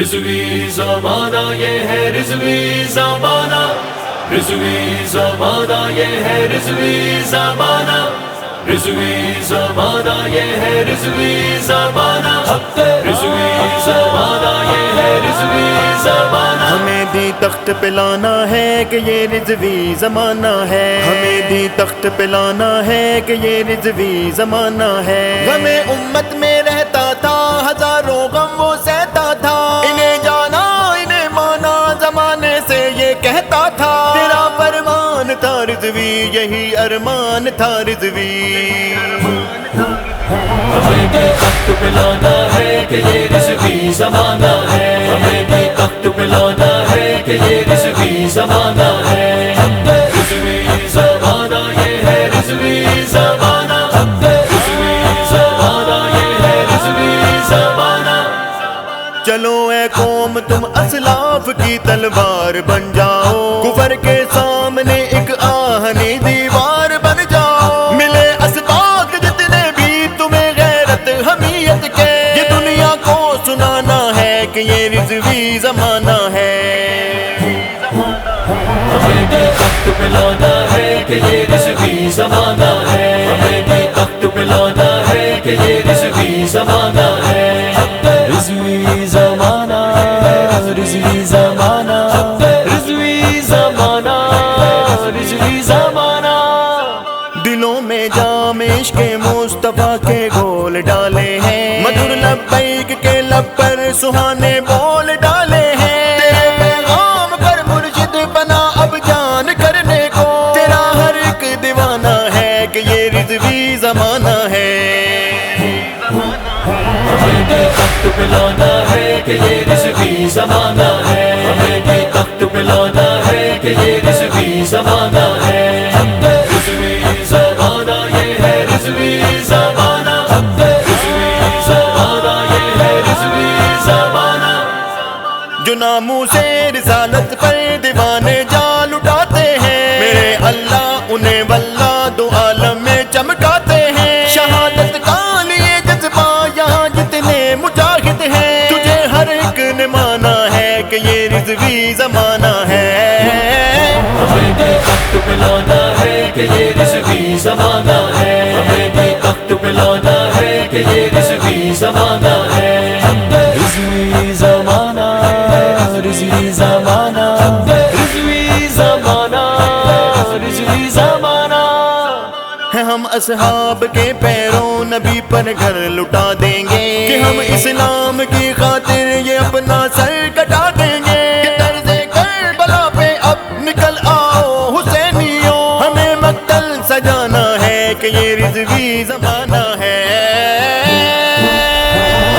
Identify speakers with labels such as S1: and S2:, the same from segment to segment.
S1: رضوی زمانہ یہ ہے رضوی زمانہ، رضوی زمانہ یہ ہے رضوی زمانہ، رضوی زمانہ یہ ہے رضوی زمانہ، رضوی زمانہ یہ ہے رضوی زمانہ۔
S2: ہمیں بھی تخت پہ لانا ہے کہ یہ رضوی زمانہ ہے، ہمیں بھی تخت پہ لانا ہے کہ یہ رضوی زمانہ ہے۔ غم امت میں رہتا تھا ہزاروں غم وہ سہتا تھا، انہیں جانا انہیں مانا زمانے سے یہ کہتا تھا، تیرا فرمان تھا رضوی یہی ارمان تھا رضوی۔
S1: ہمیں بھی تخت پہ لانا ہے کہ یہ رضوی زمانہ ہے، ہمیں بھی تخت پہ لانا ہے کہ یہ رضوی زمانہ ہے، رضوی زمانہ یہ ہے رضوی زمانہ، رضوی زمانہ یہ ہے رضوی زمانہ۔
S2: چلو اے قوم تم اسلاف کی تلوار بن جاؤ، کفر کے سامنے ایک آہنی دیوار بن جاؤ، ملے اسباق جتنے بھی تمہیں غیرت حمیت کے، یہ دنیا کو سنانا ہے کہ یہ رضوی زمانہ ہے۔
S1: ہمیں بھی تخت پہ لانا ہے کہ یہ رضوی زمانہ ہے، ہمیں بھی تخت پہ لانا ہے کہ یہ رضوی زمانہ ہے، رضوی زمانہ، رضوی زمانہ، رضوی زمانہ، رضوی زمانہ۔
S2: دلوں میں جام عشق مصطفیٰ کے گول ڈالے ہیں، مدھر لبیک کے لب پر سہانے بول ڈالے ہیں، تیرے پیغام پر مرشد بنا اب جان کرنے کو، تیرا ہر ایک دیوانہ ہے کہ یہ رضوی زمانہ ہے۔
S1: ہمیں بھی تخت پہ لانا ہے کہ یہ رضوی زمانہ ہے، ہمیں بھی تخت پہ لانا ہے کہ یہ رضوی زمانہ ہے، رضوی زمانہ یہ ہے رضوی زمانہ، رضوی زمانہ یہ ہے رضوی زمانہ۔
S2: جو ناموں سے رسالت پر دیوانے جال اٹھاتے ہیں، میرے اللہ انہیں واللہ دو عالم میں چمکاتے ہیں، شہادت کا لیے جذبہ یہاں جتنے مجاہد ہیں، تجھے ہر ایک نے مانا ہے کہ یہ رضوی زمانہ ہے۔
S1: ہمیں بھی تخت پہ لانا ہے کہ یہ رضوی زمانہ ہے، ہمیں بھی تخت پہ لانا ہے کہ یہ رضوی زمانہ ہے، رضوی زمانہ، رضوی زمانہ، رضوی زمانہ، رضوی زمانہ۔
S2: ہیں ہم اصحاب کے پیروں نبی پر گھر لٹا دیں گے، کہ ہم اسلام کی خاطر یہ اپنا سر کٹا دیں گے، کہ طرز کربلا پہ اب نکل آؤ حسینیوں، ہمیں مقتل سجانا ہے کہ یہ رضوی زمانہ ہے۔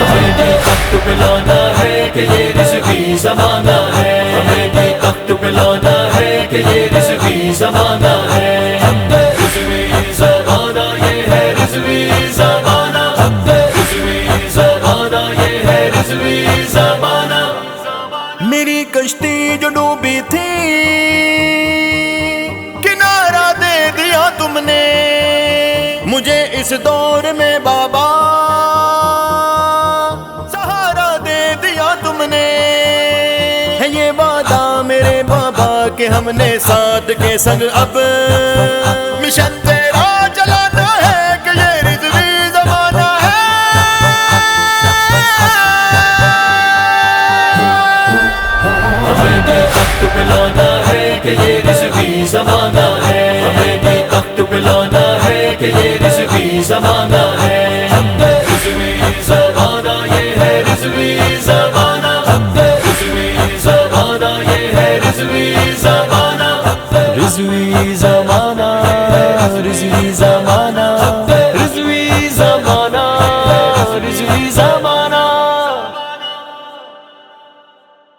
S1: ہمیں بھی تخت پہ لانا ہے کہ یہ رضوی زمانہ ہے، ہمیں بھی تخت پہ لانا ہے کہ یہ رضوی زمانہ ہے، رضوی زمانہ یہ ہے رضوی زمانہ، رضوی زمانہ یہ ہے رضوی زمانہ۔
S2: میری کشتی جو ڈوبی تھی کنارہ دے دیا تم نے، مجھے اس دور میں بابا سہارا دے دیا تم نے، ہے یہ وعدہ میرے بابا کہ ہم نے ساتھ کے سنگ اب مشن تیرا چلانا ہے کہ یہ رضوی زمانہ ہے۔
S1: ہمیں بھی تخت پہ لانا ہے کہ یہ رضوی زمانہ ہے، ہمیں بھی تخت پہ لانا ہے کہ یہ رضوی زمانہ ہے، رضوی زمانہ یہ ہے رضوی زمانہ، رضوی زمانہ یہ ہے رضوی زمانہ، رضوی زمانہ، رضوی زمانہ۔